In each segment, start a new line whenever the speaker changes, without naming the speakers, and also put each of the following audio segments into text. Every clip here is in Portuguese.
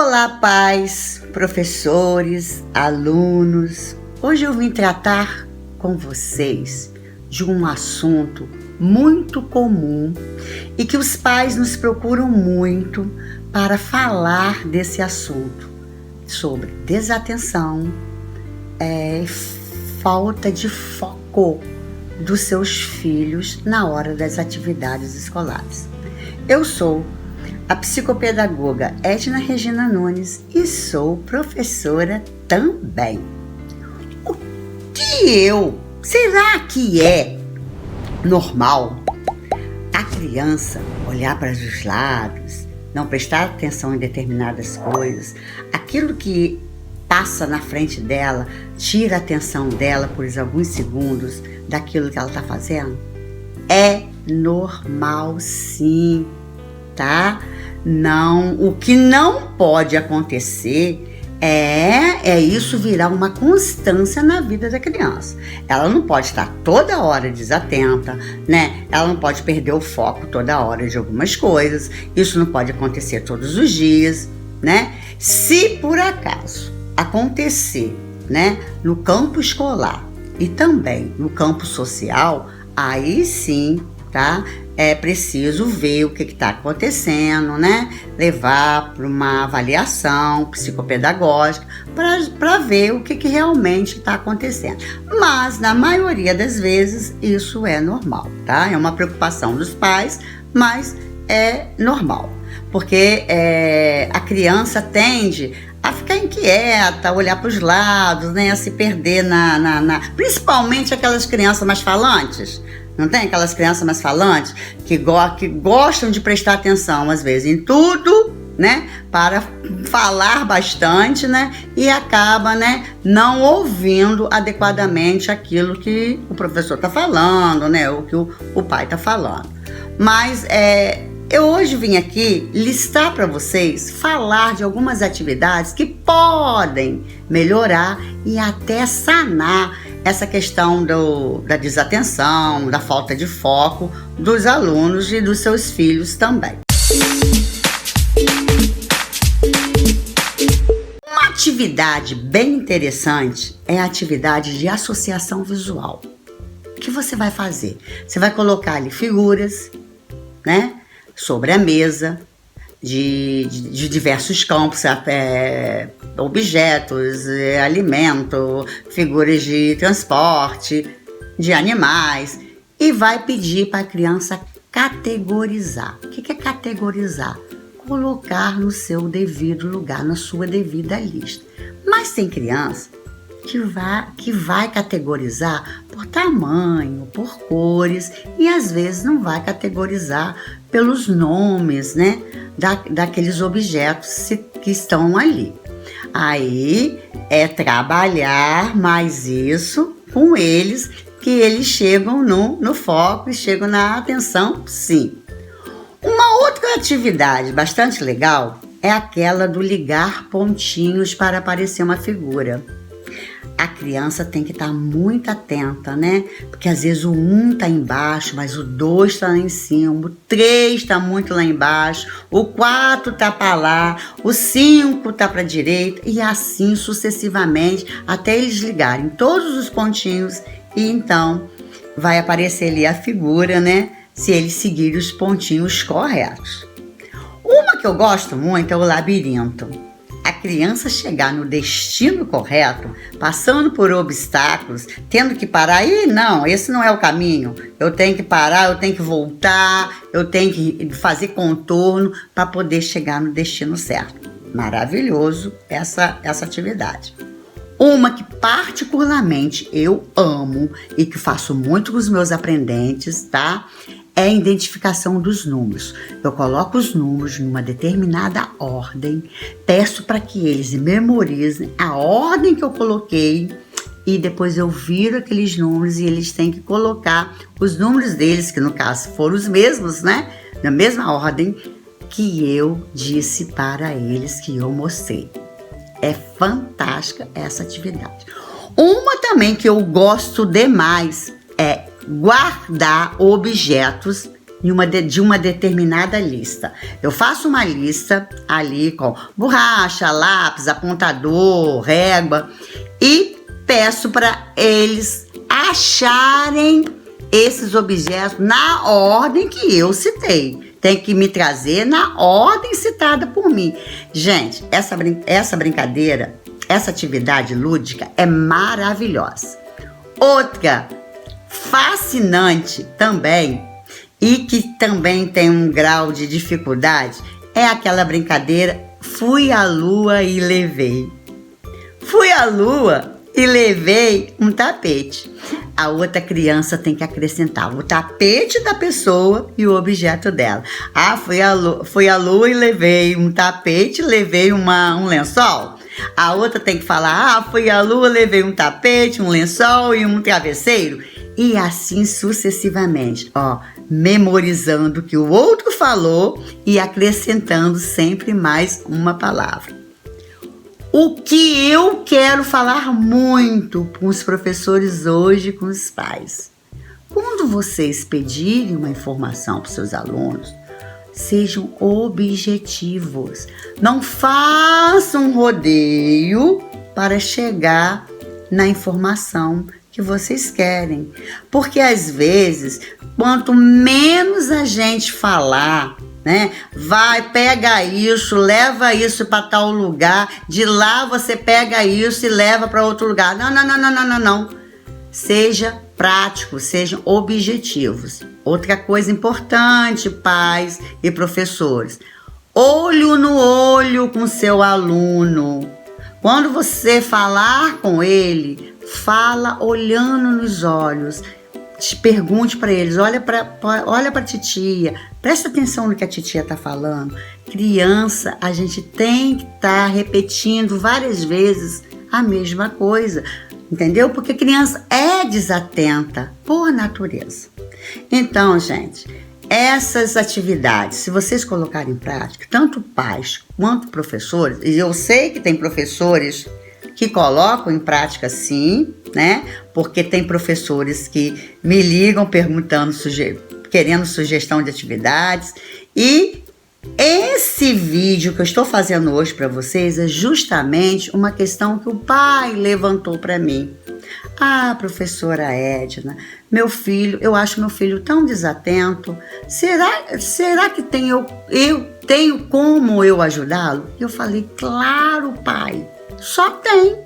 Olá, pais, professores, alunos. Hoje eu vim tratar com vocês de um assunto muito comum e que os pais nos procuram muito para falar desse assunto, sobre desatenção, falta de foco dos seus filhos na hora das atividades escolares. Eu sou a psicopedagoga Edna Regina Nunes e sou professora também. Será que é normal a criança olhar para os lados, não prestar atenção em determinadas coisas? Aquilo que passa na frente dela tira a atenção dela por alguns segundos daquilo que ela está fazendo? É normal, sim, tá? Não, o que não pode acontecer é isso virar uma constância na vida da criança. Ela não pode estar toda hora desatenta, né? Ela não pode perder o foco toda hora de algumas coisas. Isso não pode acontecer todos os dias, né? Se por acaso acontecer, né, no campo escolar e também no campo social, aí sim, tá? É preciso ver o que está acontecendo, né? Levar para uma avaliação psicopedagógica para ver o que realmente está acontecendo. Mas, na maioria das vezes, isso é normal, tá? É uma preocupação dos pais, mas é normal. Porque a criança tende a ficar inquieta, a olhar para os lados, né? A se perder principalmente aquelas crianças mais falantes. Não tem aquelas crianças mais falantes que gostam de prestar atenção, às vezes, em tudo, né? Para falar bastante, né? E acaba, né, não ouvindo adequadamente aquilo que o professor está falando, né? O que o pai está falando. Mas eu hoje vim aqui listar para vocês, falar de algumas atividades que podem melhorar e até sanar essa questão da desatenção, da falta de foco dos alunos e dos seus filhos também. Uma atividade bem interessante é a atividade de associação visual. O que você vai fazer? Você vai colocar ali figuras, né, sobre a mesa, de diversos campos, objetos, alimento, figuras de transporte, de animais, e vai pedir para a criança categorizar. O que é categorizar? Colocar no seu devido lugar, na sua devida lista. Mas tem criança que vai categorizar por tamanho, por cores, e às vezes não vai categorizar pelos nomes, né, daqueles objetos que estão ali. Aí é trabalhar mais isso com eles, que eles chegam no foco e chegam na atenção, sim. Uma outra atividade bastante legal é aquela do ligar pontinhos para aparecer uma figura. A criança tem que estar muito atenta, né? Porque às vezes o 1 está embaixo, mas o 2 está lá em cima, o 3 está muito lá embaixo, o 4 está para lá, o 5 está para a direita, e assim sucessivamente, até eles ligarem todos os pontinhos, e então vai aparecer ali a figura, né? Se eles seguirem os pontinhos corretos. Uma que eu gosto muito é o labirinto. A criança chegar no destino correto, passando por obstáculos, tendo que parar, não, esse não é o caminho, eu tenho que parar, eu tenho que voltar, eu tenho que fazer contorno para poder chegar no destino certo. Maravilhoso essa atividade. Uma que particularmente eu amo e que faço muito com os meus aprendentes, tá? É a identificação dos números. Eu coloco os números numa determinada ordem, peço para que eles memorizem a ordem que eu coloquei e depois eu viro aqueles números e eles têm que colocar os números deles, que no caso foram os mesmos, né? Na mesma ordem que eu disse para eles, que eu mostrei. É fantástica essa atividade. Uma também que eu gosto demais é guardar objetos de uma determinada lista. Eu faço uma lista ali com borracha, lápis, apontador, régua e peço para eles acharem esses objetos na ordem que eu citei. Tem que me trazer na ordem citada por mim. Gente, essa brincadeira, essa atividade lúdica é maravilhosa. Outra fascinante também, e que também tem um grau de dificuldade, é aquela brincadeira fui à lua e levei. Fui à lua e levei um tapete. A outra criança tem que acrescentar o tapete da pessoa e o objeto dela. Ah, fui à lua e levei um tapete, levei um lençol. A outra tem que falar, ah, fui à lua, levei um tapete, um lençol e um travesseiro. E assim sucessivamente, ó, memorizando o que o outro falou e acrescentando sempre mais uma palavra. O que eu quero falar muito com os professores hoje, com os pais. Quando vocês pedirem uma informação para os seus alunos, sejam objetivos. Não façam um rodeio para chegar na informação que vocês querem. Porque às vezes, quanto menos a gente falar, né? Vai, pega isso, leva isso para tal lugar, de lá você pega isso e leva para outro lugar. Não. Seja prático, sejam objetivos. Outra coisa importante, pais e professores, olho no olho com seu aluno. Quando você falar com ele, fala olhando nos olhos. Pergunte para eles, olha para a titia, presta atenção no que a titia está falando. Criança, a gente tem que estar repetindo várias vezes a mesma coisa, entendeu? Porque criança é desatenta por natureza. Então, gente, essas atividades, se vocês colocarem em prática, tanto pais quanto professores, e eu sei que tem professores que colocam em prática sim, né? Porque tem professores que me ligam perguntando, querendo sugestão de atividades. E esse vídeo que eu estou fazendo hoje para vocês é justamente uma questão que o pai levantou para mim. Ah, professora Edna, meu filho, eu acho meu filho tão desatento. Será que eu tenho como eu ajudá-lo? Eu falei, claro, pai. Só tem.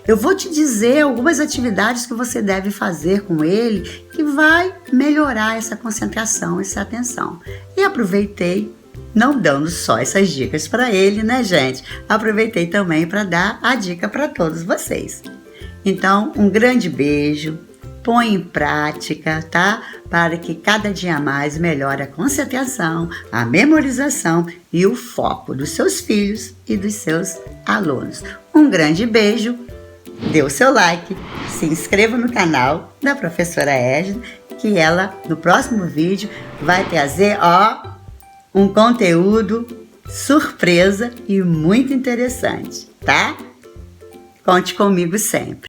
Eu vou te dizer algumas atividades que você deve fazer com ele que vai melhorar essa concentração, essa atenção. E aproveitei, não dando só essas dicas para ele, né, gente? Aproveitei também para dar a dica para todos vocês. Então, um grande beijo, põe em prática, tá? Para que cada dia mais melhore a concentração, a memorização e o foco dos seus filhos e dos seus alunos. Um grande beijo, dê o seu like, se inscreva no canal da professora Edna, que ela, no próximo vídeo, vai trazer, um conteúdo surpresa e muito interessante, tá? Conte comigo sempre.